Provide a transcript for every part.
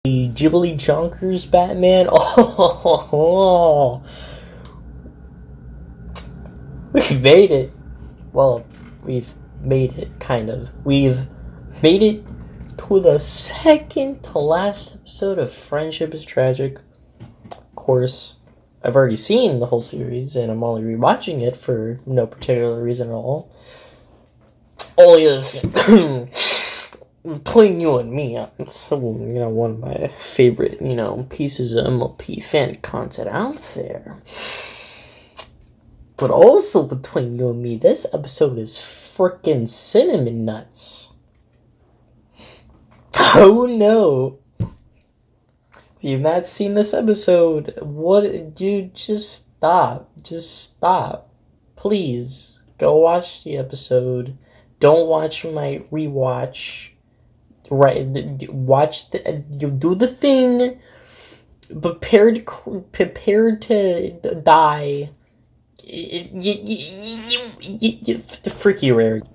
Ghibli Jonkers Batman. Oh, we've made it. Well, we've made it, kind of. We've made it to the second to last episode of Friendship is Tragic. Of course, I've already seen the whole series, and I'm only rewatching it for no particular reason at all. Oh, yes. Between you and me, it's one of my favorite, pieces of MLP fan content out there. But also between you and me, this episode is frickin' cinnamon nuts. Oh no. If you've not seen this episode, dude, just stop. Just stop. Please, go watch the episode. Don't watch my rewatch. Right, watch you do the thing. Prepared to die. Freaky Rarity.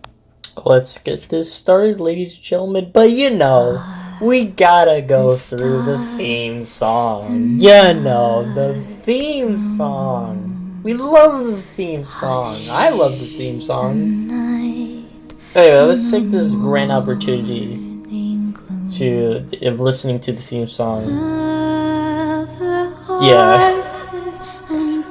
Let's get this started, ladies and gentlemen. But we gotta go through the theme song. The theme song. We love the theme song. I love the theme song. Anyway, let's take this grand opportunity of listening to the theme song. Yeah.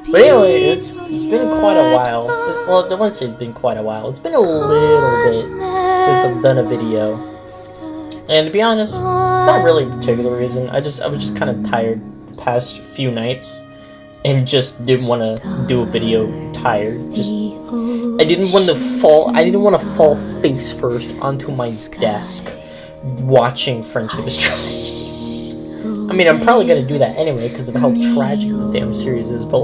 But anyway, it's been quite a while. Well, I wouldn't say it's been quite a while. It's been a little bit since I've done a video. And to be honest, it's not really a particular reason. I was just kind of tired the past few nights and just didn't want to do a video tired. I didn't want to fall face first onto my desk watching Friendship is Tragic. I mean, I'm probably gonna do that anyway because of how tragic the damn series is, but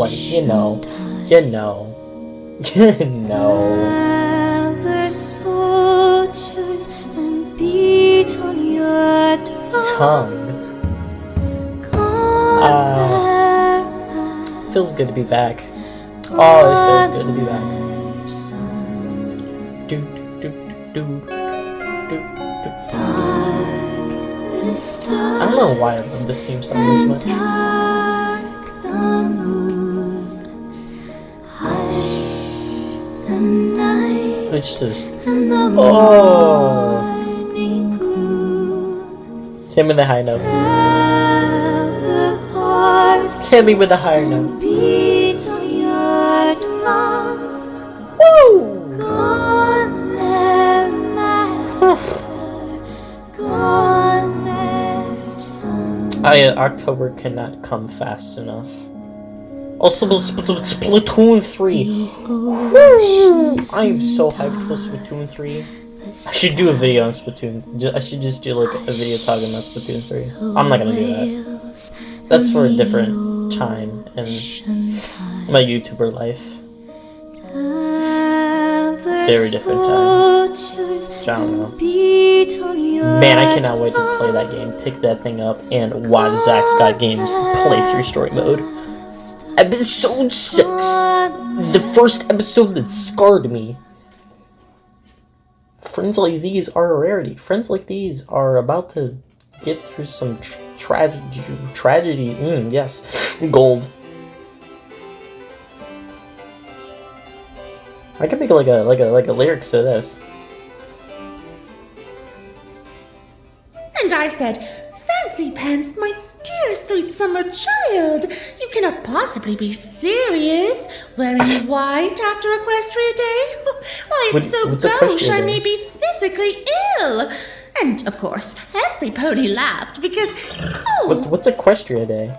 tongue. Feels good to be back. Oh, it feels good to be back. I don't know why I love this theme song this much. It's just... Oh! Hit me with the high note. Hit me with the higher note. Woo! October cannot come fast enough. Also, Splatoon 3. I am so hyped for Splatoon 3. I should do a video on Splatoon. I should just do like a video talking about Splatoon 3. I'm not gonna do that. That's for a different time in my YouTuber life. Very different time. I don't know. Man, I cannot wait to play that game, pick that thing up, and watch Zach's Got Games playthrough story mode. Episode 6. The first episode that scarred me. Friends like these are a rarity. Friends like these are about to get through some tragedy. Yes. Gold. I could make like a lyrics to this. And I said, "Fancy pants, my dear sweet summer child. You cannot possibly be serious. Wearing white after Equestria Day? Why, it's so gauche I may be physically ill." And, of course, every pony laughed because... What's Equestria Day?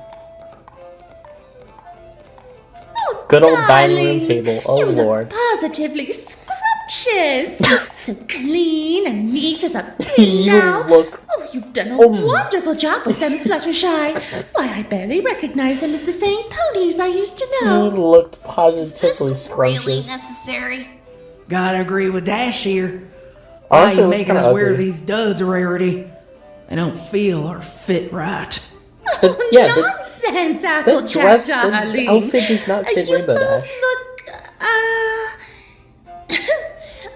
Good old dining room table. Oh, Lord. Positively scrumptious. So clean and neat as a pin now. You've done a wonderful job with them, Fluttershy. Why, I barely recognize them as the same ponies I used to know. You looked positively scrumptious. Really necessary? Gotta agree with Dash here. Why are you making us wear these duds, Rarity? They don't feel or fit right. Nonsense, Applejack, darling. The outfit does not fit Rainbow Dash.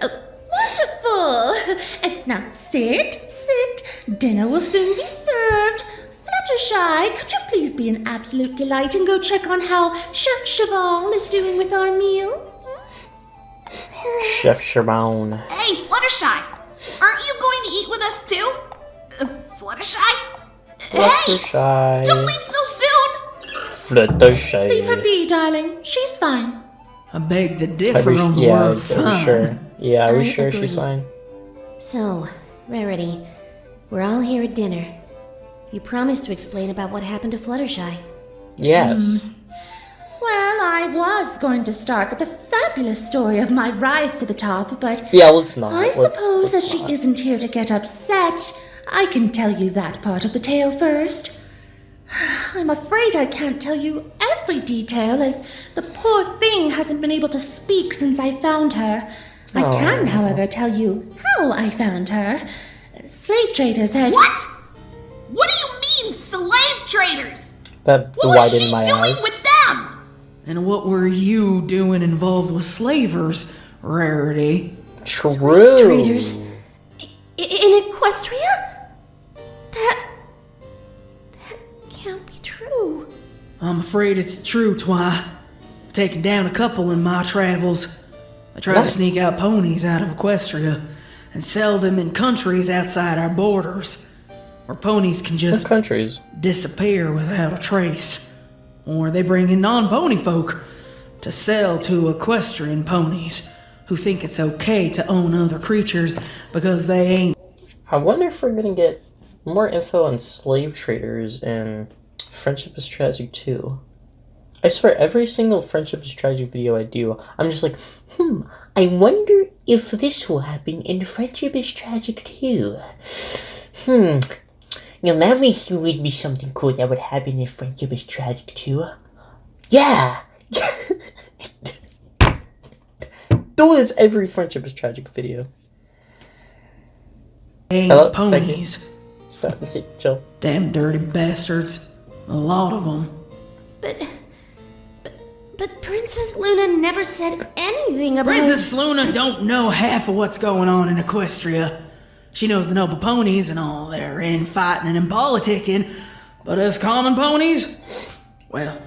Look, wonderful. And now sit. Dinner will soon be served. Fluttershy, could you please be an absolute delight and go check on how Chef Cheval is doing with our meal? Chef Cheval. Hey, Fluttershy! Aren't you going to eat with us too? Fluttershy? Fluttershy. Hey! Don't leave so soon! Fluttershy. Leave her be, darling. She's fine. I beg to differ on the word fun. Sure. Yeah, are we I sure agree. she's fine? So, Rarity, we're all here at dinner. You promised to explain about what happened to Fluttershy. Yes. Well, I was going to start with the fabulous story of my rise to the top, but Yeah, let's not. I suppose let's as she not. isn't here to get upset, I can tell you that part of the tale first. I'm afraid I can't tell you every detail, as the poor thing hasn't been able to speak since I found her. I can, however, tell you how I found her. Slave traders had... What? What do you mean, slave traders? That What was widened she my doing eyes. with them? And what were you doing involved with slavers, Rarity? True. Traders. In Equestria? That can't be true. I'm afraid it's true, Twy. I've taken down a couple in my travels. I try to Nice. sneak out ponies out of Equestria and sell them in countries outside our borders, where ponies can What just countries? disappear without a trace. Or they bring in non-pony folk to sell to equestrian ponies who think it's okay to own other creatures because they ain't. I wonder if we're gonna get more info on slave traders in Friendship is Tragic 2. I swear, every single Friendship is Tragic video I do, I'm just like, I wonder if this will happen in Friendship is Tragic 2. Now that would be something cool that would happen in Friendship is Tragic 2. Yeah! Do this every Friendship is Tragic video. Ain't Hello? ponies. Stop. Chill. Damn dirty bastards. A lot of them. But Princess Luna never said anything about... Princess Luna don't know half of what's going on in Equestria. She knows the noble ponies and all their infighting and politicking, but us common ponies, well,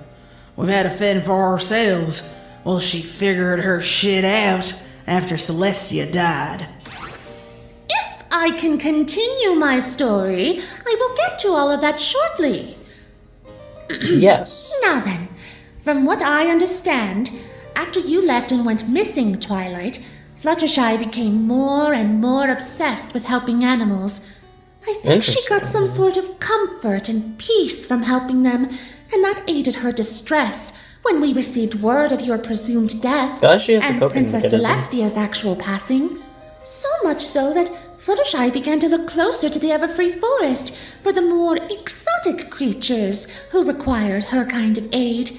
we've had to fend for ourselves while she figured her shit out after Celestia died. If I can continue my story, I will get to all of that shortly. Yes. Now then, from what I understand, after you left and went missing, Twilight, Fluttershy became more and more obsessed with helping animals. I think she got some sort of comfort and peace from helping them, and that aided her distress when we received word of your presumed death Gosh, she has a and coping Princess mechanism. Celestia's actual passing. So much so that Fluttershy began to look closer to the Everfree Forest for the more exotic creatures who required her kind of aid.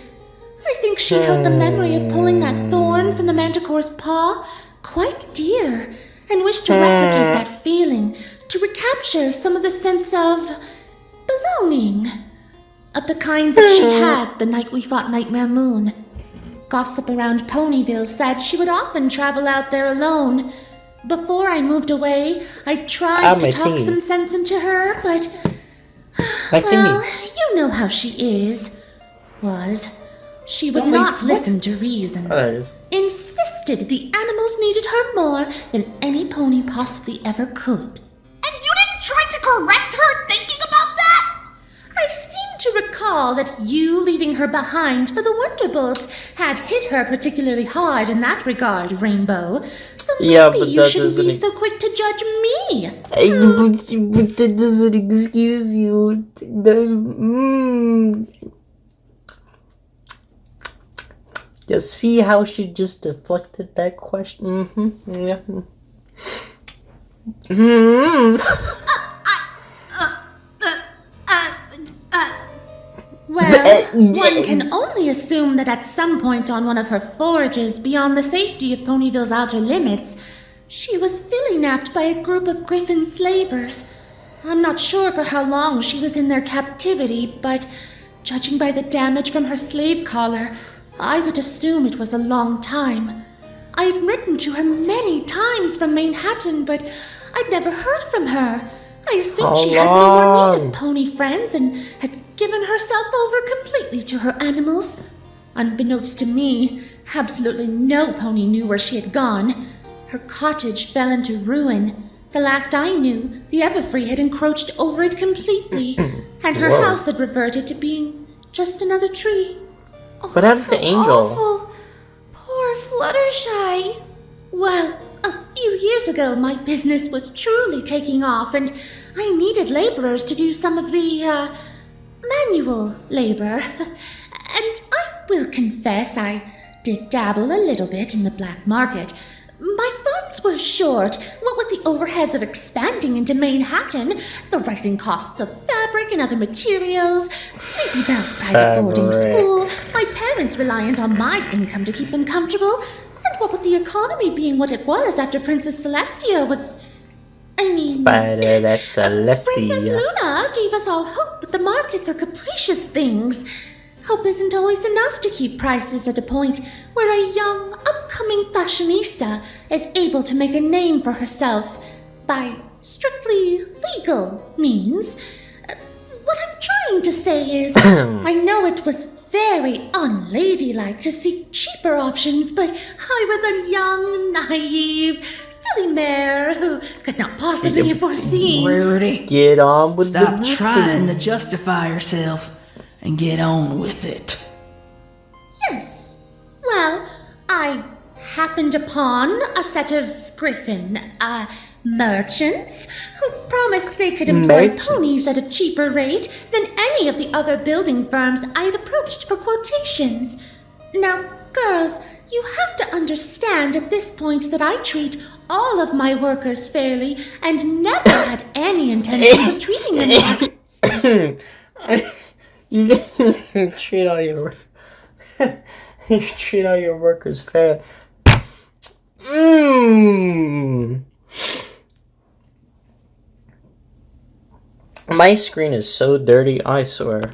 I think she held the memory of pulling that thorn from the Manticore's paw quite dear, and wished to replicate that feeling, to recapture some of the sense of belonging, of the kind that she had the night we fought Nightmare Moon. Gossip around Ponyville said she would often travel out there alone. Before I moved away, I tried to talk some sense into her, but... well, you know how she is. She would not listen to reason. Oh, there it is. Insisted the animals needed her more than any pony possibly ever could. And you didn't try to correct her thinking about that? I seem to recall that you leaving her behind for the Wonderbolts had hit her particularly hard in that regard, Rainbow. So maybe you shouldn't be so quick to judge me. But that doesn't excuse you. You see how she just deflected that question? Yeah. Well, one can only assume that at some point on one of her forages beyond the safety of Ponyville's outer limits, she was filly-napped by a group of griffin slavers. I'm not sure for how long she was in their captivity, but judging by the damage from her slave collar, I would assume it was a long time. I had written to her many times from Manhattan, but I'd never heard from her. I assumed How she had no more need long? of pony friends and had given herself over completely to her animals. Unbeknownst to me, absolutely no pony knew where she had gone. Her cottage fell into ruin. The last I knew, the Everfree had encroached over it completely, and her Whoa. house had reverted to being just another tree. What happened to How Angel? Awful. Poor Fluttershy. Well, a few years ago, my business was truly taking off, and I needed laborers to do some of the, manual labor. And I will confess, I did dabble a little bit in the black market. My funds were short, what with the overheads of expanding into Manhattan, the rising costs of fabric and other materials, Sweetie Belle's private boarding Fabric. school, my parents reliant on my income to keep them comfortable, and what with the economy being what it was after Princess Celestia was... Spider, that's Princess Celestia. Luna gave us all hope, but the markets are capricious things. Hope isn't always enough to keep prices at a point where a young, upcoming fashionista is able to make a name for herself by strictly legal means. What I'm trying to say is, I know it was very unladylike to seek cheaper options, but I was a young, naive, silly mare who could not possibly have foreseen. Rarity, Get on with stop the trying to justify yourself and get on with it. Yes. Well, I happened upon a set of griffin, merchants who promised they could employ Merchants? ponies at a cheaper rate than any of the other building firms I had approached for quotations. Now, girls, you have to understand at this point that I treat all of my workers fairly and never had any intentions of treating them You treat all your you treat all your workers fair. My screen is so dirty, I swear.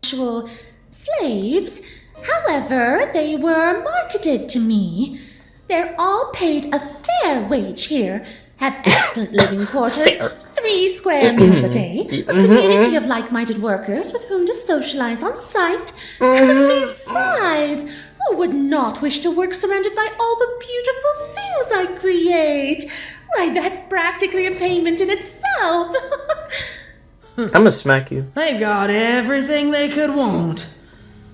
actual slaves. However, they were marketed to me. They're all paid a fair wage here, have excellent living quarters, 3 square meals a day, a community of like-minded workers with whom to socialize on site, and besides, who would not wish to work surrounded by all the beautiful things I create? Why, that's practically a payment in itself. I'ma smack you. They've got everything they could want,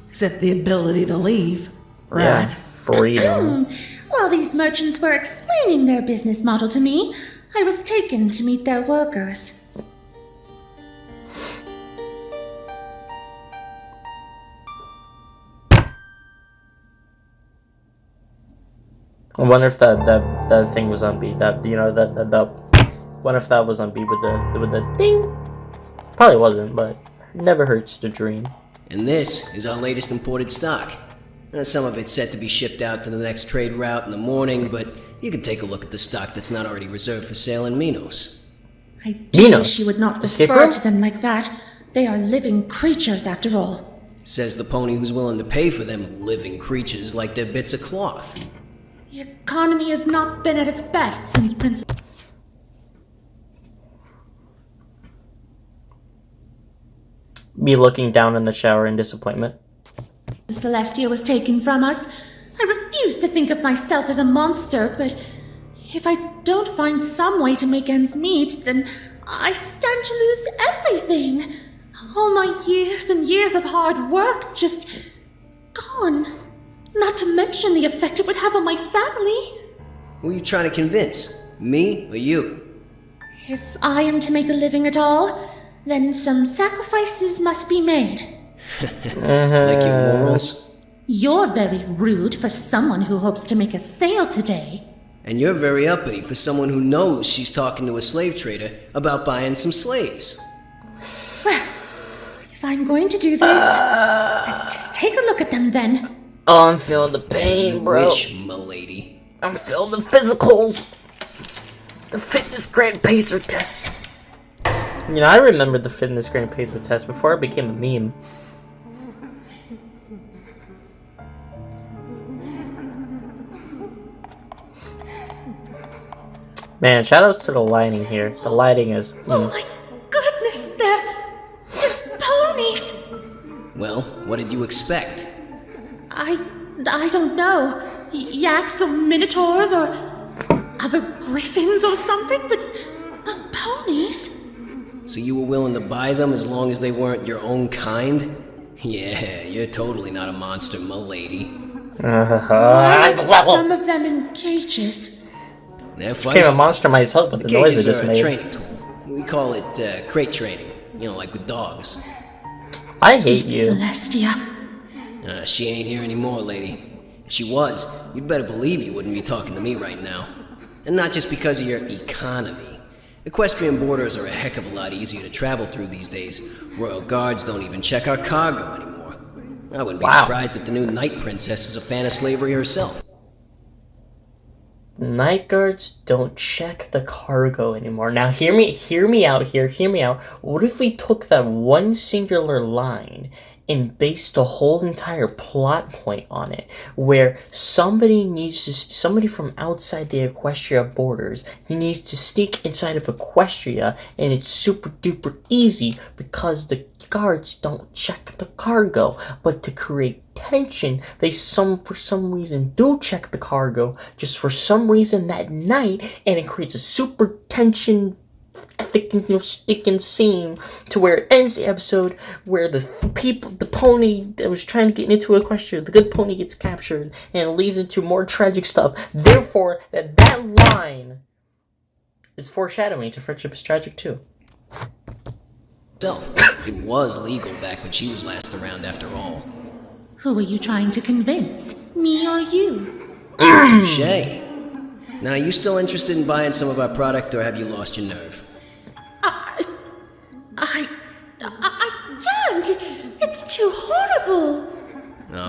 except the ability to leave, Yeah, right? freedom. While these merchants were explaining their business model to me, I was taken to meet their workers. I wonder if that thing was on B. That wonder if that was on B with the ding. Probably wasn't, but never hurts to dream. And this is our latest imported stock. Some of it's set to be shipped out to the next trade route in the morning, but you can take a look at the stock that's not already reserved for sale in Minos. I do Minos? wish you would not Escape refer room? to them like that. They are living creatures, after all. Says the pony who's willing to pay for them living creatures like they're bits of cloth. The economy has not been at its best since Princess Me looking down in the shower in disappointment. Celestia was taken from us. I refuse to think of myself as a monster, but if I don't find some way to make ends meet, then I stand to lose everything. All my years and years of hard work just gone. Not to mention the effect it would have on my family. Who are you trying to convince? Me or you? If I am to make a living at all, then some sacrifices must be made. Like your morals? You're very rude for someone who hopes to make a sale today. And you're very uppity for someone who knows she's talking to a slave trader about buying some slaves. Well, if I'm going to do this, let's just take a look at them then. Oh, I'm feeling the As pain, you bro. wish, milady. I'm feeling the physicals. The fitness grand pacer test. You know, I remember the fitness grand pacer test before it became a meme. Man, shoutouts to the lighting here. The lighting is. Oh my goodness, they're ponies. Well, what did you expect? I don't know. Yaks or minotaurs or other griffins or something, but not ponies. So you were willing to buy them as long as they weren't your own kind? Yeah, you're totally not a monster, m'lady. Why are some of them in cages? They're Became a monster myself with the noise it just are a made. training tool. We call it crate training. You know, like with dogs. I hate you. Celestia. She ain't here anymore, lady. If she was, you'd better believe you wouldn't be talking to me right now. And not just because of your economy. Equestrian borders are a heck of a lot easier to travel through these days. Royal guards don't even check our cargo anymore. I wouldn't be surprised if the new Night Princess is a fan of slavery herself. Night guards don't check the cargo anymore. Now hear me out here. Hear me out. What if we took that one singular line and based the whole entire plot point on it, where somebody from outside the Equestria borders, he needs to sneak inside of Equestria, and it's super duper easy because the guards don't check the cargo. But to create tension, they for some reason do check the cargo, just for some reason that night, and it creates a super tension sticking scene to where it ends the episode where the pony that was trying to get into Equestria, the good pony, gets captured, and it leads into more tragic stuff. Therefore, that line is foreshadowing to Friendship is Tragic too. It was legal back when she was last around, after all. Who are you trying to convince? Me or you? Touché. Now, are you still interested in buying some of our product, or have you lost your nerve? I can't! It's too horrible!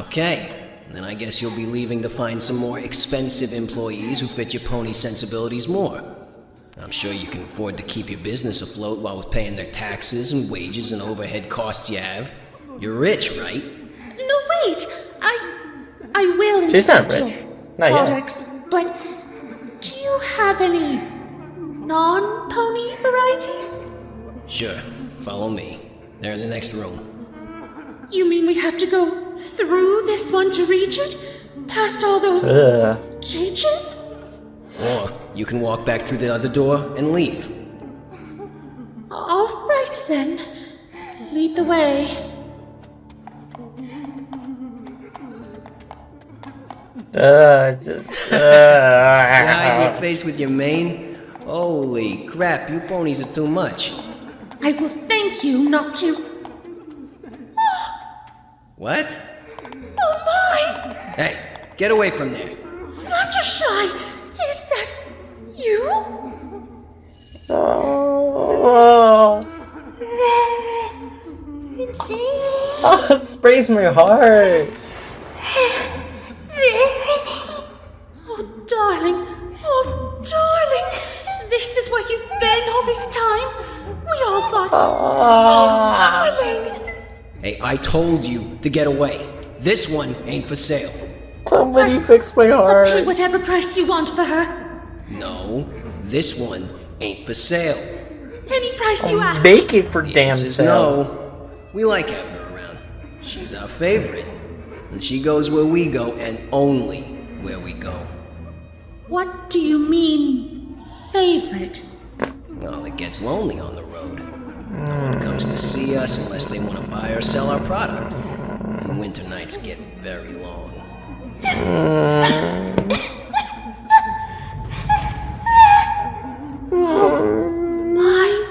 Okay, then I guess you'll be leaving to find some more expensive employees who fit your pony sensibilities more. I'm sure you can afford to keep your business afloat while paying their taxes and wages and overhead costs you have. You're rich, right? No, wait! I will She's not inspect rich. your Not yet. products, but do you have any non-pony varieties? Sure, follow me. They're in the next room. You mean we have to go through this one to reach it? Past all those cages? Or you can walk back through the other door and leave. All right then. Lead the way. You hide your face with your mane? Holy crap, you ponies are too much. I will thank you not to. What? Oh my! Hey, get away from there. Fluttershy! Is that you? Oh, it sprays my heart. Oh, darling. Oh, darling. This is where you've been all this time. We all thought. Oh, darling. Hey, I told you to get away. This one ain't for sale. Somebody fix my I'll pay heart. whatever price you want for her. No, this one ain't for sale. Any price you ask. Make it for The damn answer's sale. no. We like having her around. She's our favorite. And she goes where we go, and only where we go. What do you mean, favorite? Well, it gets lonely on the road. No one comes to see us unless they want to buy or sell our product. And winter nights get very long. Why?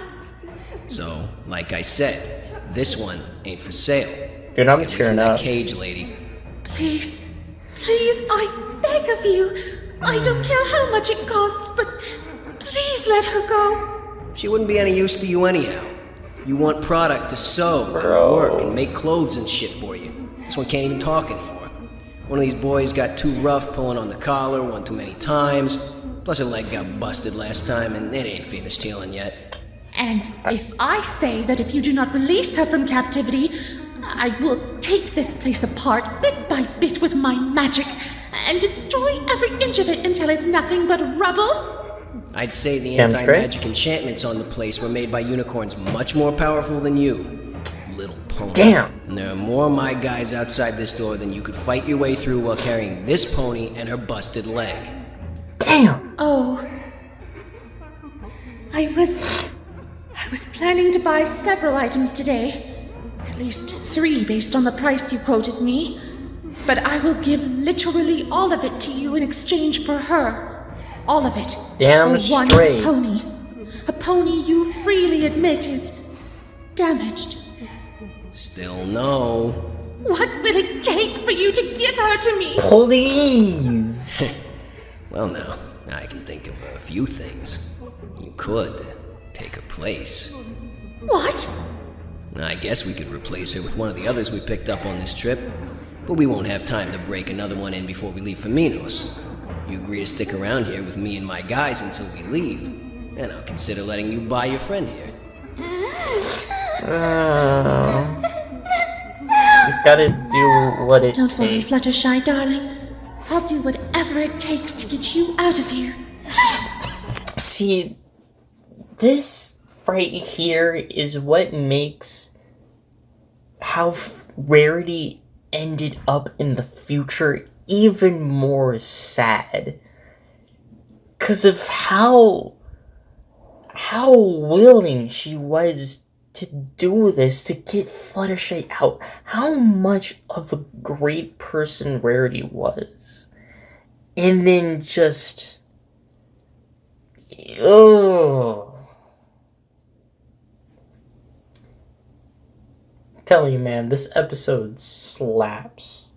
So, like I said, this one ain't for sale. Dude, I'm Get away tearing from that up. cage, lady. Please, I beg of you. I don't care how much it costs, but please let her go. She wouldn't be any use to you anyhow. You want product to sew and work and make clothes and shit for you. This one can't even talk anymore. One of these boys got too rough pulling on the collar one too many times. Plus her leg got busted last time and it ain't finished healing yet. And if I say that if you do not release her from captivity, I will take this place apart bit by bit with my magic and destroy every inch of it until it's nothing but rubble, I'd say the Damn anti-magic enchantments on the place were made by unicorns much more powerful than you, little pony. Damn. And there are more of my guys outside this door than you could fight your way through while carrying this pony and her busted leg. Damn. Oh. I was planning to buy several items today. At least 3 based on the price you quoted me. But I will give literally all of it to you in exchange for her. All of it. Damn for one straight. pony. A pony you freely admit is damaged. Still no. What will it take for you to give her to me? Please. Well, now, I can think of a few things. You could take her place. What? I guess we could replace her with one of the others we picked up on this trip. But we won't have time to break another one in before we leave for Minos. You agree to stick around here with me and my guys until we leave, and I'll consider letting you buy your friend here. You gotta do what it Don't worry, takes. Fluttershy, darling. I'll do whatever it takes to get you out of here. See, this right here is what makes how Rarity ended up in the future even more sad. 'Cause of how willing she was to do this, to get Fluttershy out. How much of a great person Rarity was. And then just... oh. I'm telling you, man, this episode slaps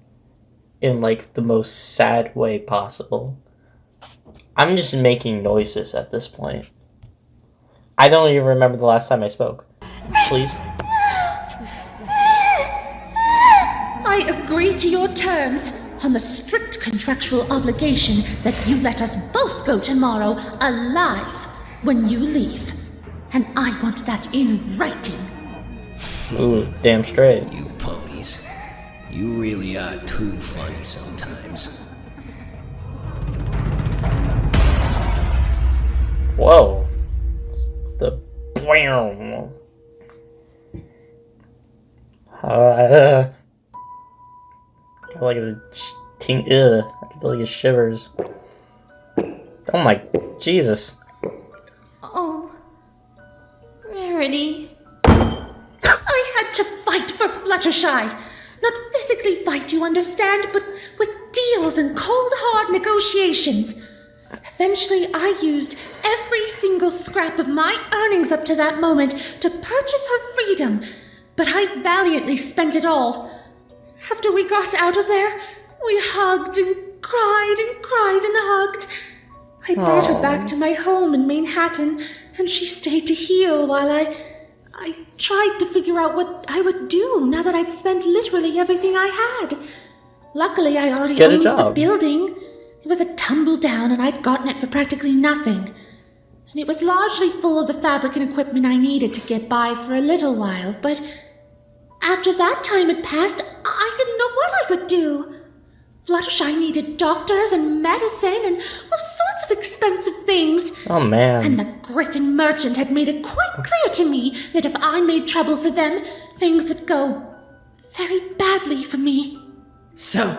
in like the most sad way possible. I'm just making noises at this point. I don't even remember the last time I spoke. Please. I agree to your terms on the strict contractual obligation that you let us both go tomorrow alive when you leave. And I want that in writing. Ooh, damn straight. You ponies. You really are too funny sometimes. Whoa. The blam. I like a I feel like it shivers. Oh my Jesus. Oh, Rarity. I had to fight for Fluttershy. Not physically fight, you understand, but with deals and cold, hard negotiations. Eventually, I used every single scrap of my earnings up to that moment to purchase her freedom, but I valiantly spent it all. After we got out of there, we hugged and cried and cried and hugged. I brought her back to my home in Manhattan, and she stayed to heal while I tried to figure out what I would do now that I'd spent literally everything I had. Luckily, I already owned the building. It was a tumble down, and I'd gotten it for practically nothing. And it was largely full of the fabric and equipment I needed to get by for a little while, but after that time had passed, I didn't know what I would do. Fluttershy needed doctors and medicine and all sorts of expensive things. Oh man. And the Griffin merchant had made it quite clear to me that if I made trouble for them, things would go very badly for me. So,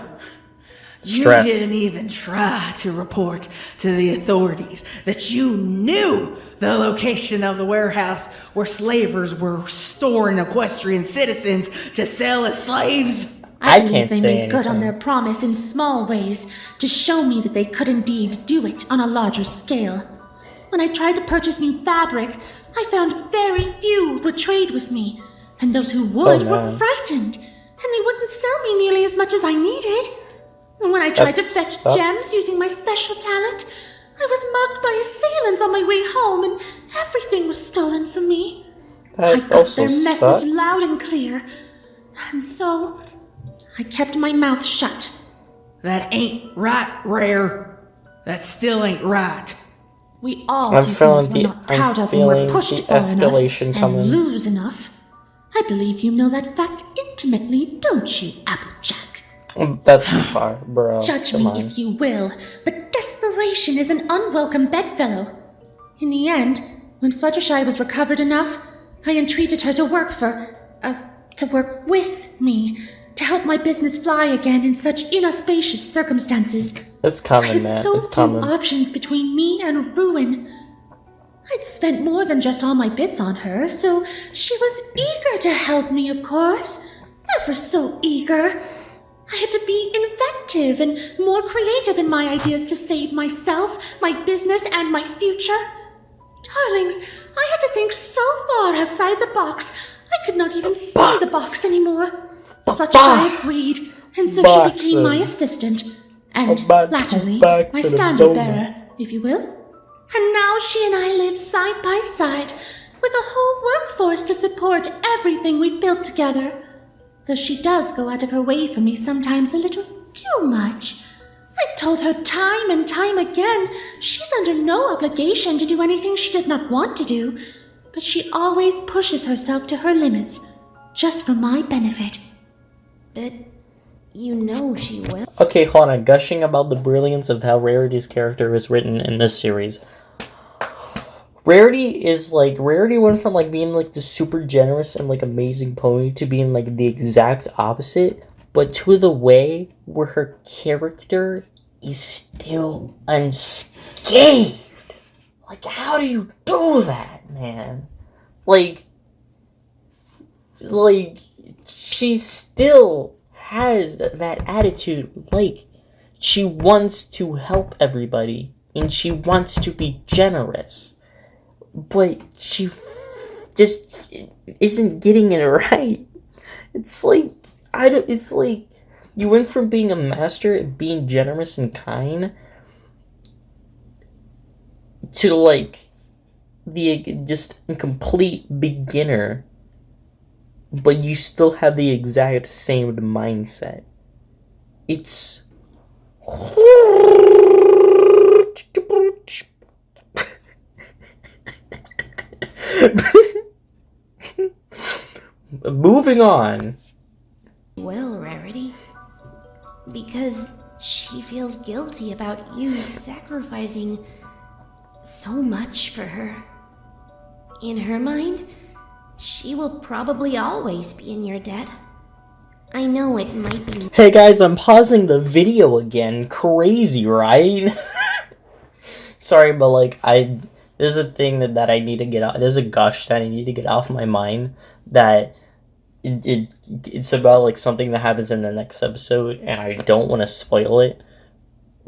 you Stress. didn't even try to report to the authorities that you knew the location of the warehouse where slavers were storing equestrian citizens to sell as slaves? I can't believe they say made good on anything. their promise in small ways to show me that they could indeed do it on a larger scale. When I tried to purchase new fabric, I found very few would trade with me, and those who would were man. frightened, and they wouldn't sell me nearly as much as I needed. And when I tried to That fetch sucks. gems using my special talent, I was mugged by assailants on my way home, and everything was stolen from me. I That got also their message sucks. loud and clear, and so I kept my mouth shut. That ain't right, Rare. That still ain't right. We all I'm do feeling things we're not I'm proud of when we're feeling pushed the far escalation enough coming. and lose enough. I believe you know that fact intimately, don't you, Applejack? That's too far, bro. Judge Come me on. if you will, but desperation is an unwelcome bedfellow. In the end, when Fluttershy was recovered enough, I entreated her to work with me, to help my business fly again in such inauspicious circumstances. That's common, I had man. so It's few common. options between me and ruin. I'd spent more than just all my bits on her, so she was eager to help me, of course. Ever so eager. I had to be inventive and more creative in my ideas to save myself, my business, and my future. Darlings, I had to think so far outside the box, I could not even see the box anymore. Fluttershy agreed, and so she became my assistant, and latterly, my standard bearer, if you will. And now she and I live side by side, with a whole workforce to support everything we've built together. Though she does go out of her way for me sometimes a little too much. I've told her time and time again she's under no obligation to do anything she does not want to do, but she always pushes herself to her limits, just for my benefit. But you know she will. Okay, hold on. Gushing about the brilliance of how Rarity's character is written in this series. Rarity went from like being like the super generous and like amazing pony to being like the exact opposite, but to the way where her character is still unscathed. Like, how do you do that, man? Like she still has that attitude. Like, she wants to help everybody and she wants to be generous. But she just isn't getting it right. It's like, it's like you went from being a master at being generous and kind to like just a complete beginner, but you still have the exact same mindset. It's moving on. Well, Rarity. Because she feels guilty about you sacrificing so much for her. In her mind, she will probably always be in your debt. I know it might be... Hey guys, I'm pausing the video again. Crazy, right? Sorry, but like, there's a thing that I need to get out. There's a gush that I need to get off my mind that it's about like something that happens in the next episode, and I don't want to spoil it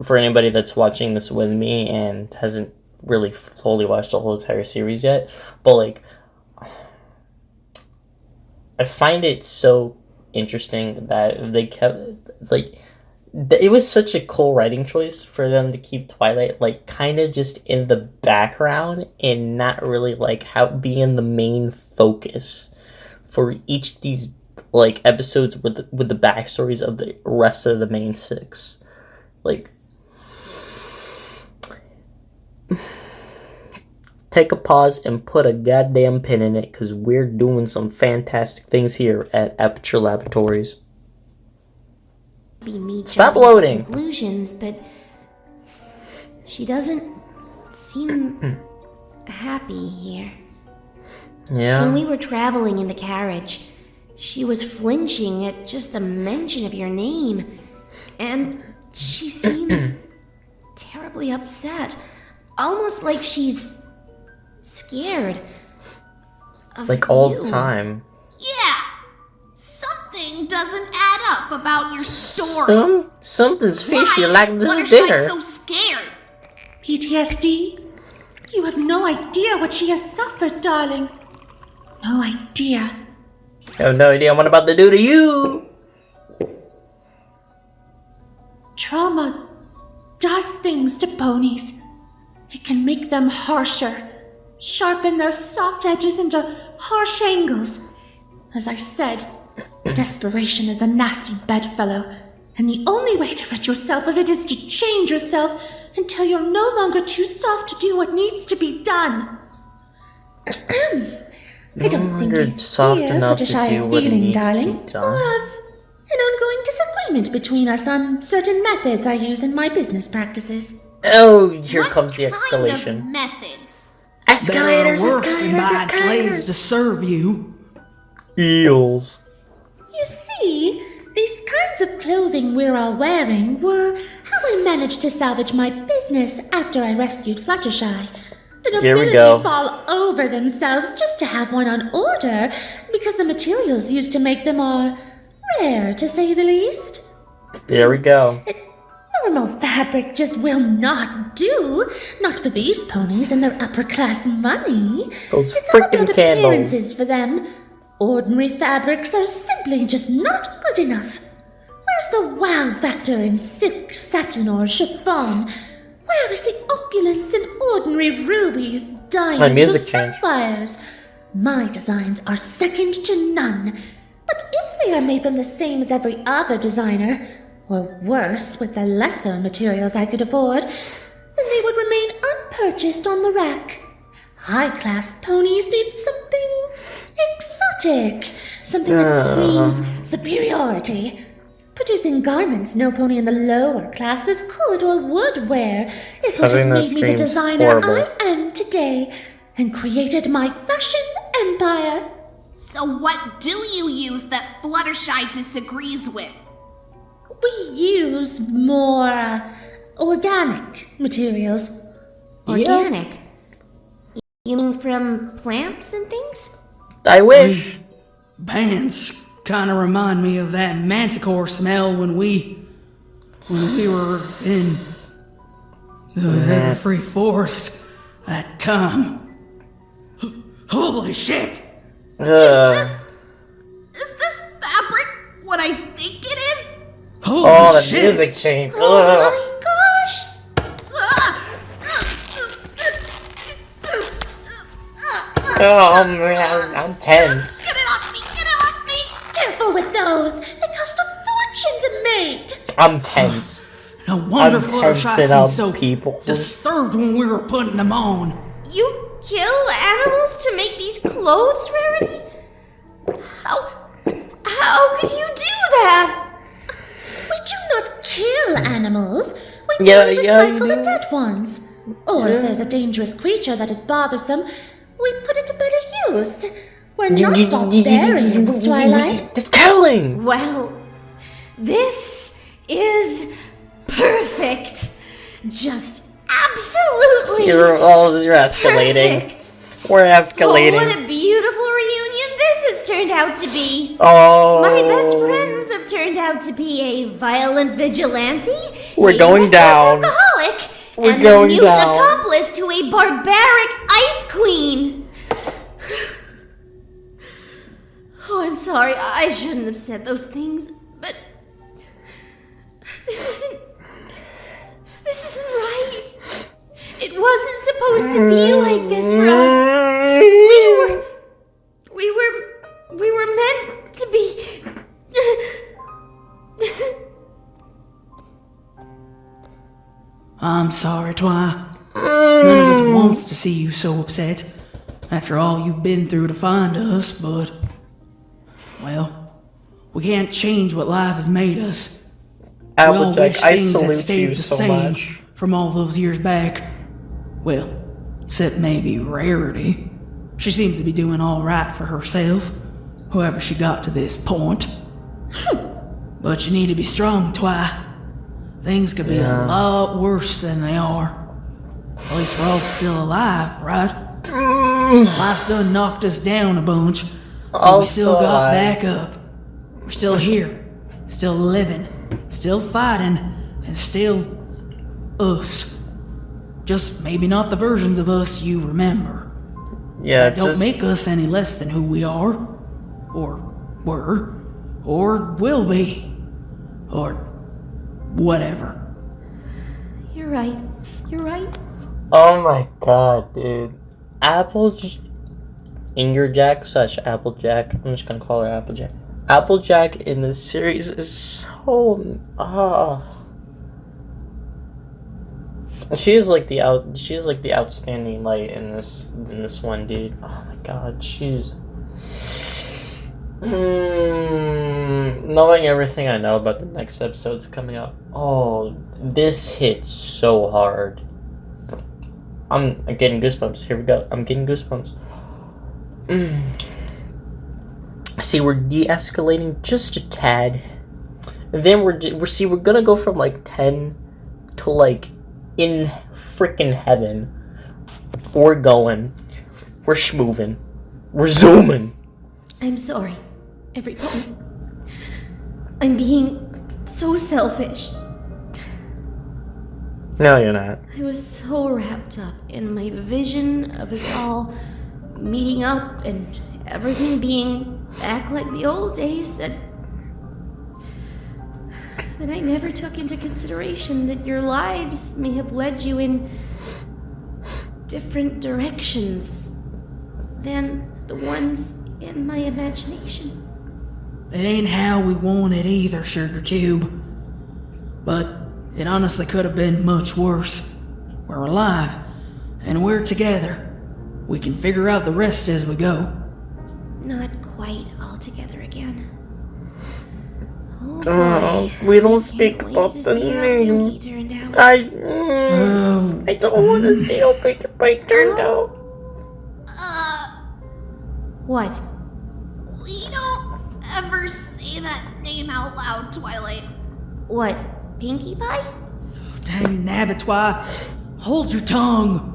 for anybody that's watching this with me and hasn't really fully watched the whole entire series yet. But like, I find it so interesting that they kept like, it was such a cool writing choice for them to keep Twilight like kind of just in the background and not really like being the main focus for each of these like episodes with the backstories of the rest of the main six. Like, take a pause and put a goddamn pin in it, because we're doing some fantastic things here at Aperture Laboratories. Stop loading. Conclusions, but she doesn't seem happy here. Yeah. When we were traveling in the carriage, she was flinching at just the mention of your name, and she seems terribly upset, almost like she's scared of Like all you. the time. Yeah, something doesn't add up about your story. Something's fishy Why like is this Fluttershy dinner. so scared? PTSD? You have no idea what she has suffered, darling. No idea. I have no idea what I'm about to do to you. Trauma does things to ponies. It can make them harsher, sharpen their soft edges into harsh angles. As I said, desperation is a nasty bedfellow, and the only way to rid yourself of it is to change yourself until you're no longer too soft to do what needs to be done. I don't think it's soft clear enough to Fluttershy is do what feeling, needs to darling. be done. More of an ongoing disagreement between us on certain methods I use in my business practices. Oh, here What comes the kind escalation. of methods? Escalators, that are worse than buying slaves escalators. to serve you. Ee-els. You see, these kinds of clothing we're all wearing were how I managed to salvage my business after I rescued Fluttershy. The Here we nobility go. fall over themselves just to have one on order because the materials used to make them are rare, to say the least. There we go. Normal fabric just will not do. Not for these ponies and their upper-class money. Those It's all frickin' about candles. appearances for them. Ordinary fabrics are simply just not good enough. Where's the wow factor in silk, satin, or chiffon? Where is the opulence in ordinary rubies, diamonds, or music changed. sapphires? My designs are second to none. But if they are made from the same as every other designer, or worse, with the lesser materials I could afford, then they would remain unpurchased on the rack. High-class ponies need something exotic, something that screams superiority. Producing garments no pony in the lower classes could or would wear is what has Something that made me the screams designer horrible. I am today, and created my fashion empire. So what do you use that Fluttershy disagrees with? We use more organic materials. Organic? You mean from plants and things? I wish. Bands kind of remind me of that manticore smell when we were in the free forest that time. Holy shit! Ugh. Is this fabric what I think it is? Holy Oh, the shit! music changed. Oh Ugh. my gosh! Oh man, I'm tense. Get it off me! Get it off me! Careful with those. They cost a fortune to make. I'm tense. No wonder I'm Fluttershy tensing seemed up so people. disturbed when we were putting them on. You kill animals to make these clothes, Rarity? How could you do that? We do not kill animals. We Yeah, merely yeah, you recycle the do. dead ones. Or if there's a dangerous creature that is bothersome, we put it to better use. We're not barbarians, Twilight. It's killing. Well, this is perfect. Just absolutely You're escalating. perfect. We're Oh, what escalating. a beautiful reunion this has turned out to be. Oh, My best friends have turned out to be a violent vigilante, We're a going reckless down. alcoholic, We're and going a mute down. accomplice to a barbaric ice queen. Oh, I'm sorry. I shouldn't have said those things, but this isn't right. It wasn't supposed to be like this for us. We were meant to be. I'm sorry, Twi. None of us wants to see you so upset after all you've been through to find us, but, well, we can't change what life has made us. We all Applejack, wish I things had salute stayed you the so same much. from all those years back. Well, except maybe Rarity. She seems to be doing all right for herself, however she got to this point. But you need to be strong, Twi. Things could be a lot worse than they are. At least we're all still alive, right? Life's done knocked us down a bunch, but we still Also got alive. back up. We're still here, still living, still fighting, and still us. Just maybe not the versions of us you remember. Yeah, Don't just make us any less than who we are, or were, or will be, or whatever. You're right. You're right. oh my god, dude. Ingerjack / Applejack. I'm just gonna call her Applejack. Applejack in this series is so she's like the outstanding light in this one, dude. Oh my god, she's knowing everything I know about the next episodes coming up. Oh, this hits so hard. I'm getting goosebumps. Here we go. I'm getting goosebumps. See, we're de-escalating just a tad. And then we're gonna go from like 10 to like in freaking heaven. We're going. We're schmoving. We're zooming. I'm sorry, everybody. I'm being so selfish. No, you're not. I was so wrapped up in my vision of us all meeting up and everything being back like the old days that I never took into consideration that your lives may have led you in different directions than the ones in my imagination. It ain't how we want it either, Sugar Cube. But it honestly could have been much worse. We're alive, and we're together. We can figure out the rest as we go. Not quite all together again. We don't speak about the name. I don't want to see how Pinkie Pie turned out. What? We don't ever say that name out loud, Twilight. What? Pinkie Pie? Dang Nabatois, hold your tongue.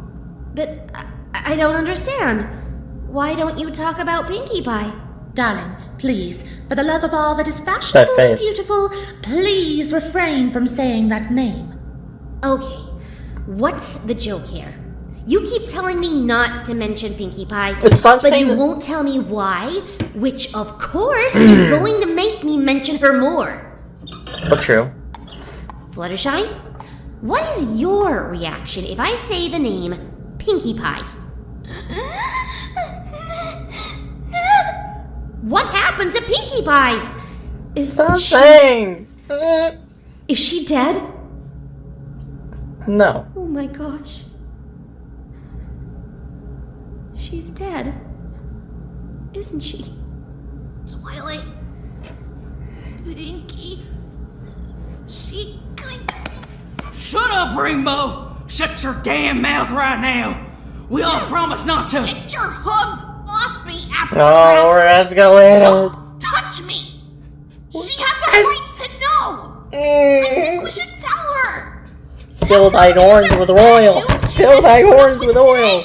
But I don't understand. Why don't you talk about Pinkie Pie? Darling, please, for the love of all that is fashionable and beautiful, please refrain from saying that name. Okay, what's the joke here? You keep telling me not to mention Pinkie Pie, but you won't tell me why, which of course is going to make me mention her more. But true. Fluttershy, what is your reaction if I say the name Pinkie Pie? What happened to Pinkie Pie? Is she dead? No. Oh my gosh. She's dead. Isn't she? Twilight. Pinkie. She kind of... Shut up, Rainbow! Shut your damn mouth right now! We all promise not to! Get your hooves off me, Applejack! Oh, we're escalating! Don't touch me! She has a right to know! I think we should tell her! Filled my horns with oil! Filled my horns with oil!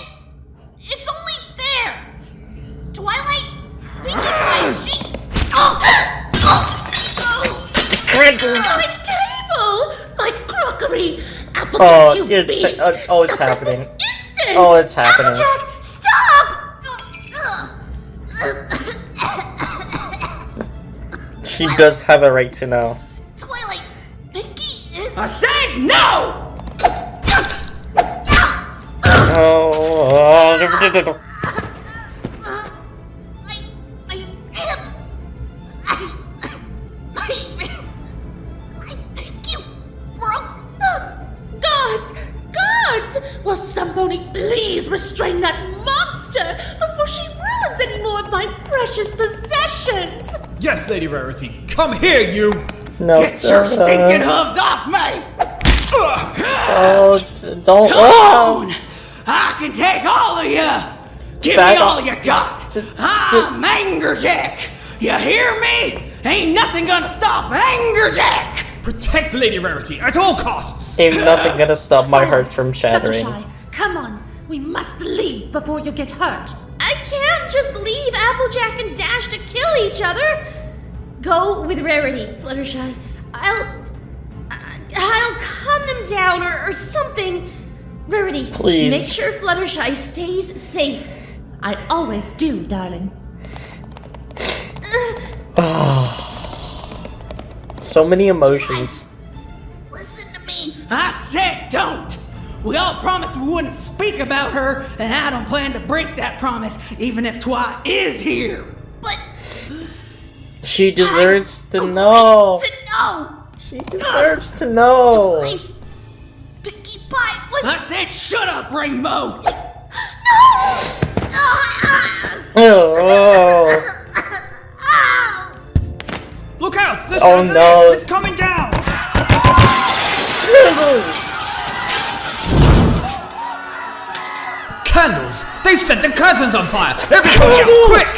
It's only fair! Twilight, Pinkie Pie, she... My table! My crockery! Applejack, you beast! It's happening. This instant! Oh, it's happening. Applejack, stop! She does have a right to know. Twilight, Pinkie is... I said no! Oh, My ribs! My ribs! I think you broke them! Gods! Gods! Will somebody please restrain that monster before she ruins any more of my precious possessions? Yes, Lady Rarity. Come here, you! no, Get your stinking hooves off me! Oh, don't. Come on! I can take all of you! Give me all you got! I'm Angerjack! You hear me? Ain't nothing gonna stop Angerjack! Protect Lady Rarity at all costs! Ain't nothing gonna stop my heart from shattering. Fluttershy, come on. We must leave before you get hurt. I can't just leave Applejack and Dash to kill each other! Go with Rarity, Fluttershy. I'll calm them down or something. Rarity, please. Make sure Fluttershy stays safe. I always do, darling. So many emotions. Listen to me! I said don't! We all promised we wouldn't speak about her, and I don't plan to break that promise, even if Twi is here. But... She deserves to know. To know! She deserves to know. Pinkie Pie was... I said shut up, Rainbow! Oh. Look out! There's Oh, something no. there. It's coming down! candles! They've set the curtains on fire! Everybody out, quick!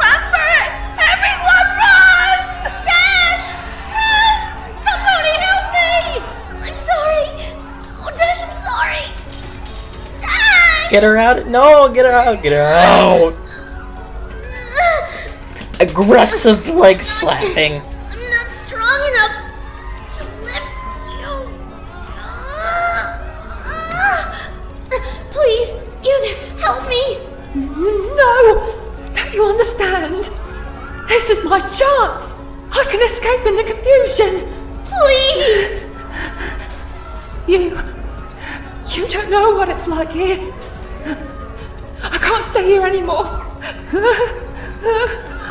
Run for it! Everyone run! Dash! Help! Somebody help me! I'm sorry. Oh, Dash, I'm sorry. Dash! Get her out. No, get her out. Get her out. Aggressive leg slapping. I'm not strong enough to lift you. Please, you there, help me. No! Don't you understand? This is my chance! I can escape in the confusion! Please! You don't know what it's like here. I can't stay here anymore.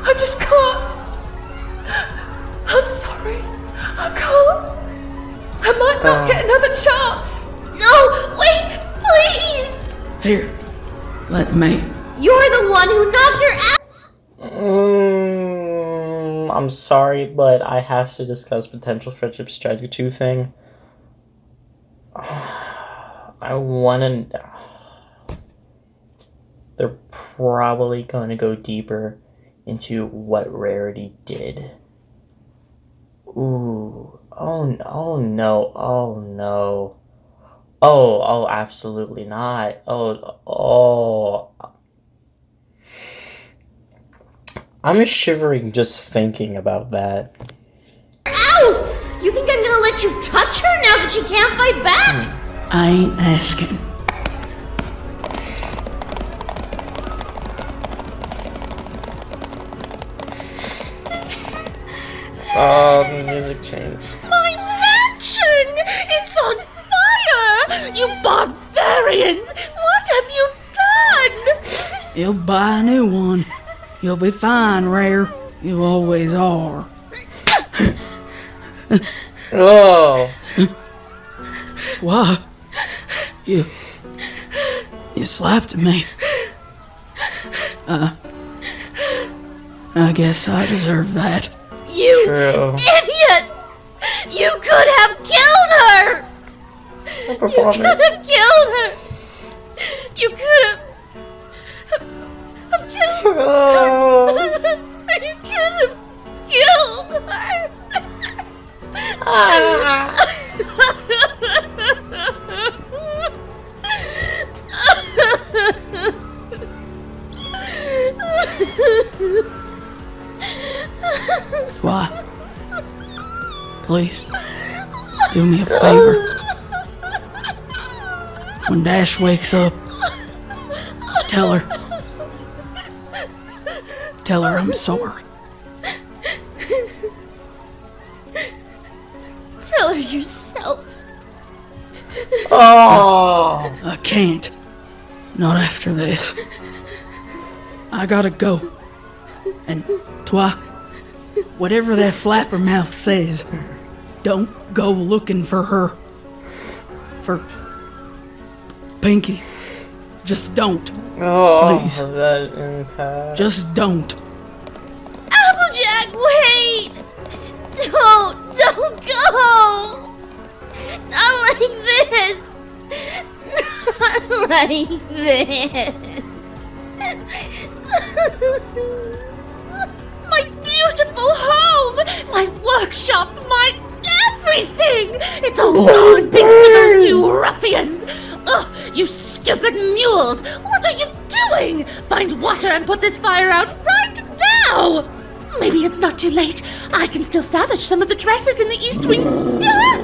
I just can't. I'm sorry. I can't. I might not get another chance. No, wait, please! Here, let me. You're the one who knocked her out! I'm sorry, but I have to discuss potential friendship strategy 2 thing. I wanna... They're probably gonna go deeper into what Rarity did. Ooh. Oh no. Oh no. Oh, absolutely not. Oh. I'm shivering just thinking about that. Out! You think I'm gonna let you touch her now that she can't fight back? I ain't asking. The music changed. My mansion! It's on fire! You barbarians! What have you done? You'll buy a new one. You'll be fine, Rare. You always are. Oh. Why? You slapped me. I guess I deserve that. You True. idiot! You could have killed her! You could have killed her! You could have killed her! You could have killed her! Why? Please, do me a favor. When Dash wakes up, tell her I'm sorry. Tell her yourself. Oh. I can't. Not after this. I gotta go. And Twi, whatever that flapper mouth says, don't go looking for her. For Pinky. Just don't. Oh, Please. that impact. Just don't. Applejack, wait! Don't go! Not like this! Not like this! My beautiful home! My workshop! My everything! It's all gone thanks to those 2 ruffians! Ugh, you stupid mules! What are you doing? Find water and put this fire out right now! Maybe it's not too late. I can still salvage some of the dresses in the East Wing. Ah!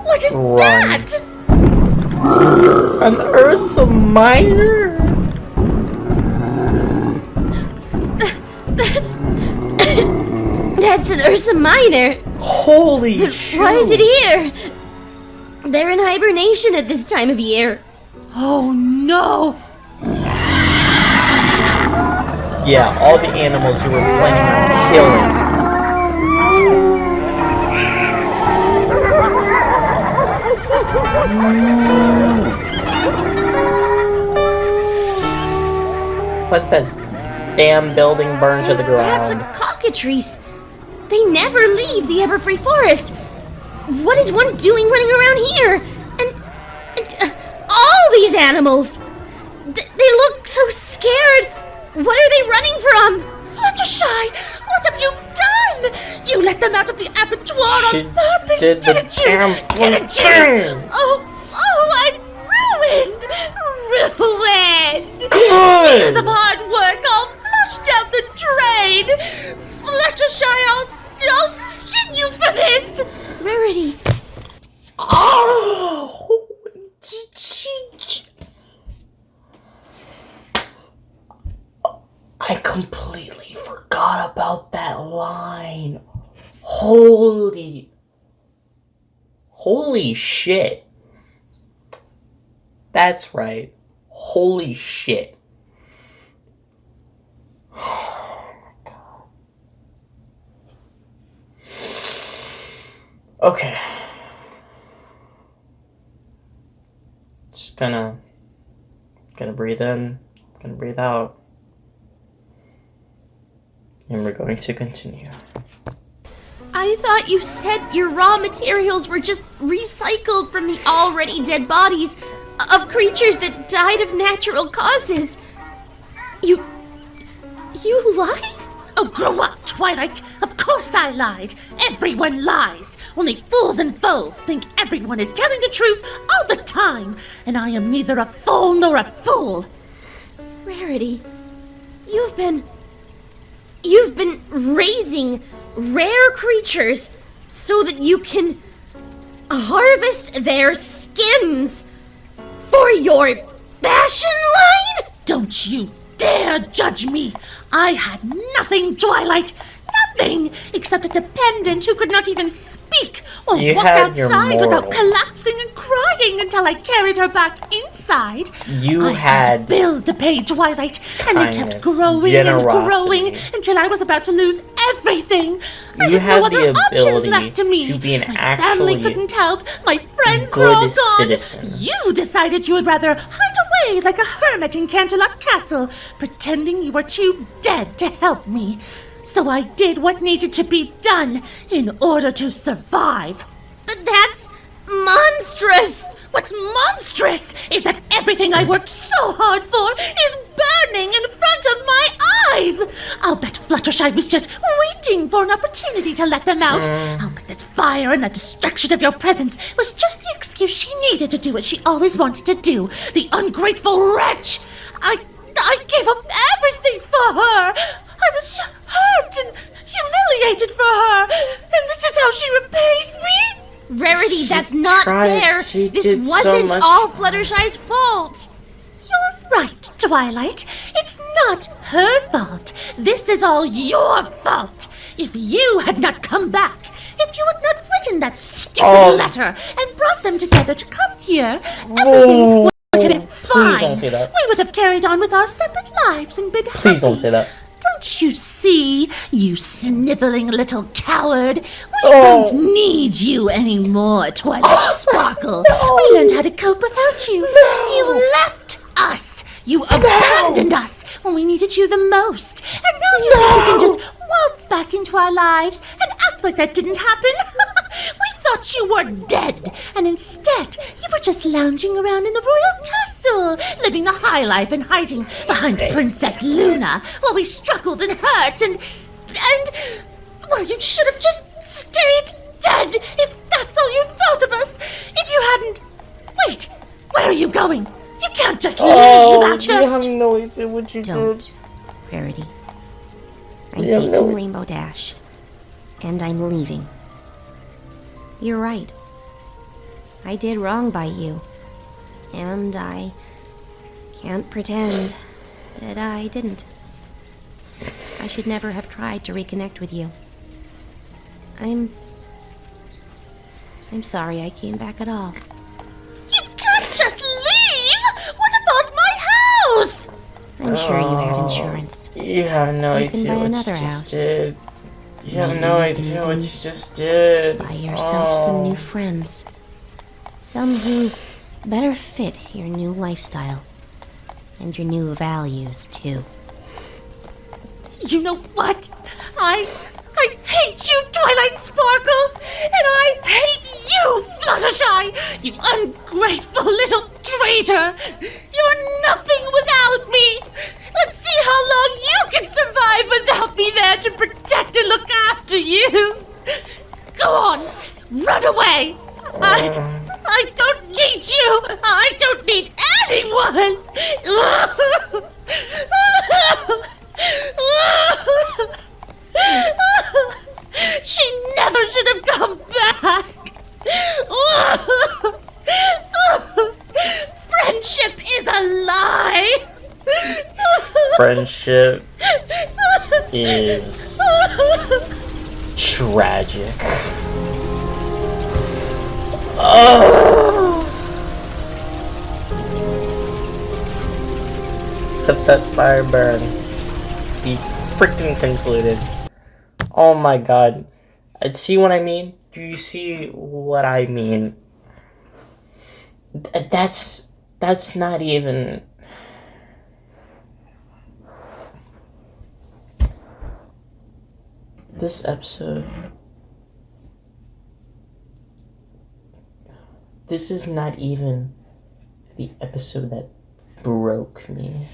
What is that? An Ursa Minor? That's an Ursa Minor. Holy shit. Why is it here? They're in hibernation at this time of year. Oh no! Yeah, all the animals you were planning on killing. Let the damn building burn to the That's a ground. cockatrice. They never leave the Everfree Forest. What is one doing running around here? And all these animals. They look so scared. What are they running from? Fluttershy, what have you done? You let them out of the abattoir She on purpose, did the didn't you? damn Didn't you? thing. Oh, I'm ruined. Ruined. Good. Years of hard work all flushed down the drain. Fluttershy, I'll skin you for this. Rarity. Oh! I completely forgot about that line. Holy shit. That's right. Holy shit. Okay. Just gonna breathe in, gonna breathe out. And we're going to continue. I thought you said your raw materials were just recycled from the already dead bodies of creatures that died of natural causes. You lied? Oh, grow up, Twilight. Of course I lied. Everyone lies. Only fools and foes think everyone is telling the truth all the time. And I am neither a fool nor a fool. Rarity, you've been raising rare creatures so that you can harvest their skins for your fashion line? Don't you dare judge me. I had nothing, Twilight. Nothing except a dependent who could not even speak or You walk had your outside without morals. collapsing and crying until I carried her back inside. I had bills to pay, Twilight, and they kept kindness, growing and growing generosity. until I was about to lose everything. I You had no had the other options ability left to me. to be an My family actually couldn't help. My friends were good all gone. citizen. You decided you would rather hide away like a hermit in Canterlot Castle, pretending you were too dead to help me. So I did what needed to be done in order to survive. But that's monstrous! What's monstrous is that everything I worked so hard for is burning in front of my eyes. I'll bet Fluttershy was just waiting for an opportunity to let them out. I'll bet this fire and the destruction of your presence was just the excuse she needed to do what she always wanted to do. The ungrateful wretch! I gave up everything for her. I was hurt and humiliated for her, and this is how she repays me? Rarity, She that's not tried. fair. She This did so wasn't much. all Fluttershy's fault. You're right, Twilight. It's not her fault. This is all your fault. If you had not come back, if you had not written that stupid letter and brought them together to come here, everything would have been fine. Please don't say that. We would have carried on with our separate lives and been happy. Please don't say that. Don't you see, you sniveling little coward? We don't need you anymore, Twilight Sparkle. We learned how to cope without you. You left us. You abandoned us when we needed you the most. And now you think you can just waltz back into our lives and act like that didn't happen? We thought you were dead, and instead you were just lounging around in the royal castle, living the high life and hiding behind Princess Luna while we struggled and hurt and well, you should have just stayed dead if that's all you thought of us. If you hadn't... Wait, where are you going? You can't just leave after us. have no idea what you Don't, did. Rarity. I'm You have taking no- Rainbow Dash, and I'm leaving. You're right. I did wrong by you, and I can't pretend that I didn't. I should never have tried to reconnect with you. I'm sorry I came back at all. You can't just leave! What about my house? I'm sure you have insurance. You have no You can idea buy what another you house. just did. You have Maybe no you idea can what you just did. Buy yourself some new friends. Some who better fit your new lifestyle. And your new values, too. You know what? I hate you, Twilight Sparkle! And I hate you, Fluttershy! You ungrateful little traitor! You're nothing without about me! Let's see how long you can survive without me there to protect and look after you! Go on, run away! I don't need you! I don't need anyone! She never should have come back! Friendship is a lie! Friendship is tragic. Oh! Let that fire burn. Be freaking concluded. Oh my god. See what I mean? Do you see what I mean? That's not even... This episode... This is not even the episode that broke me.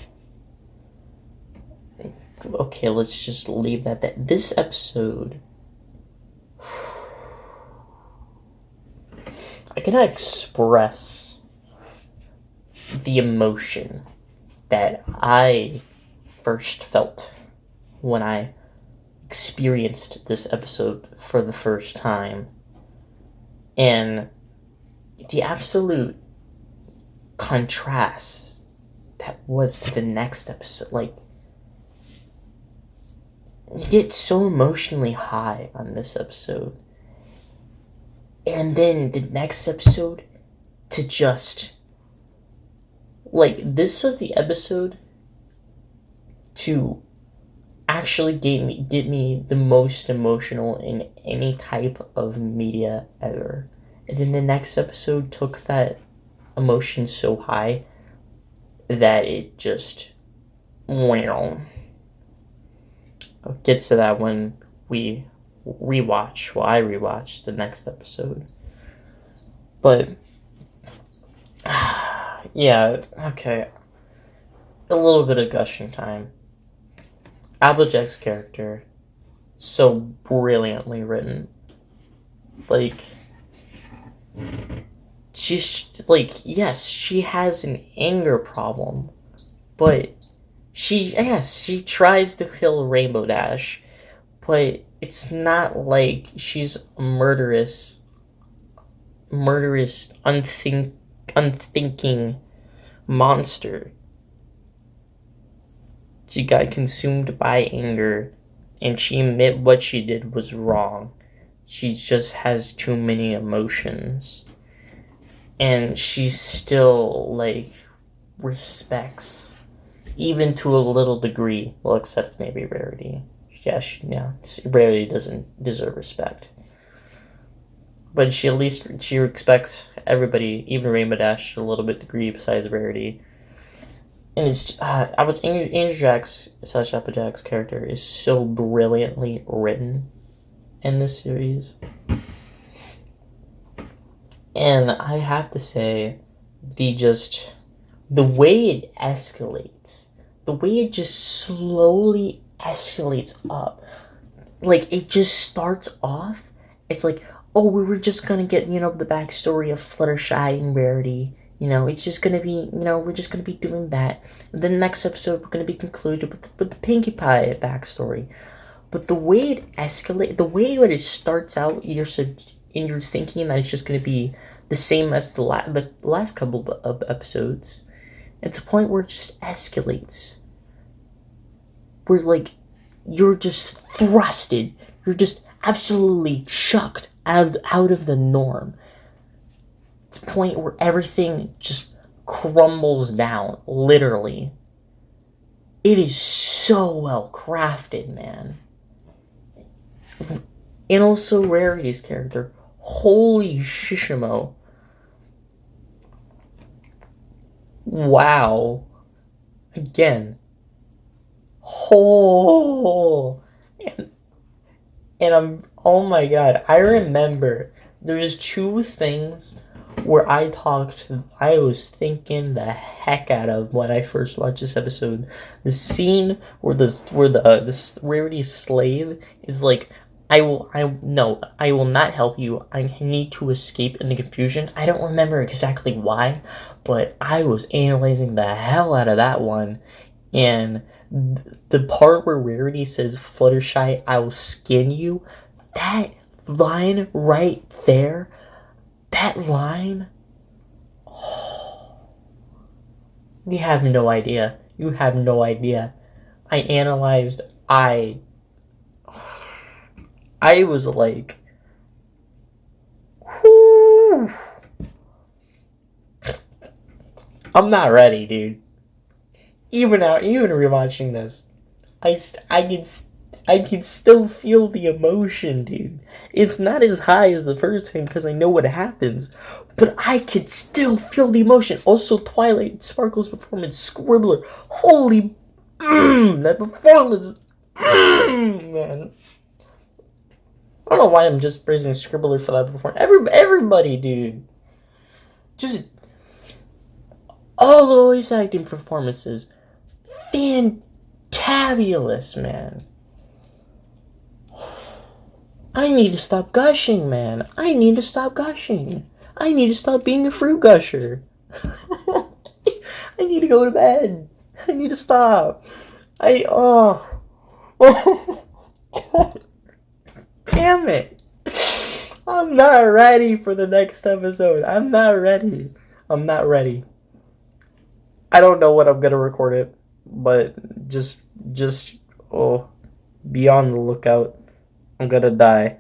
Okay, let's just leave that there. This episode... I cannot express the emotion that I first felt when I experienced this episode for the first time. And the absolute contrast that was to the next episode. Like, you get so emotionally high on this episode. And then the next episode to just... Like, this was the episode to actually get me the most emotional in any type of media ever. And then the next episode took that emotion so high that it just... Well, I'll get to that when we rewatch. Well, I rewatch the next episode. But... yeah, okay. A little bit of gushing time. Applejack's character, so brilliantly written. Like... She's, like, yes, she has an anger problem, but she tries to kill Rainbow Dash, but it's not like she's a murderous, unthinking monster. She got consumed by anger, and she admit what she did was wrong. She just has too many emotions. And she still, like, respects, even to a little degree. Well, except maybe Rarity. Rarity doesn't deserve respect. But she respects everybody, even Rainbow Dash, to a little bit degree besides Rarity. And it's Applejack's character is so brilliantly written in this series. And I have to say, the way it escalates, the way it just slowly escalates up, like, it just starts off, it's like, oh, we were just gonna get, the backstory of Fluttershy and Rarity, it's just gonna be, we're just gonna be doing that. And then next episode, we're gonna be concluded with the Pinkie Pie backstory. But the way it escalates, the way it starts out, you're thinking that it's just gonna be the same as the last couple of episodes. It's a point where it just escalates. Where, like, you're just thrusted. You're just absolutely chucked out of the norm. It's a point where everything just crumbles down, literally. It is so well crafted, man. And also Rarity's character. Holy shishimo. Wow. Again. And I'm, oh my god, I remember there's two things where I was thinking the heck out of when I first watched this episode. The scene where this Rarity slave is like, I will not help you. I need to escape in the confusion. I don't remember exactly why, but I was analyzing the hell out of that one. And the part where Rarity says, Fluttershy, I will skin you, that line right there, that line, you have no idea. You have no idea. I analyzed, I was like, whoo. I'm not ready, dude. Even rewatching this, I can still feel the emotion, dude. It's not as high as the first time because I know what happens, but I can still feel the emotion. Also, Twilight Sparkle's performance, Scribbler, holy, that performance, man. I don't know why I'm just praising Scribbler for that performance. Everybody, dude. Just all the voice acting performances. Fantabulous, man. I need to stop gushing, man. I need to stop gushing. I need to stop being a fruit gusher. I need to go to bed. I need to stop. Oh, God. Damn it. I'm not ready for the next episode. I'm not ready. I don't know what I'm gonna record it, but just be on the lookout. I'm gonna die.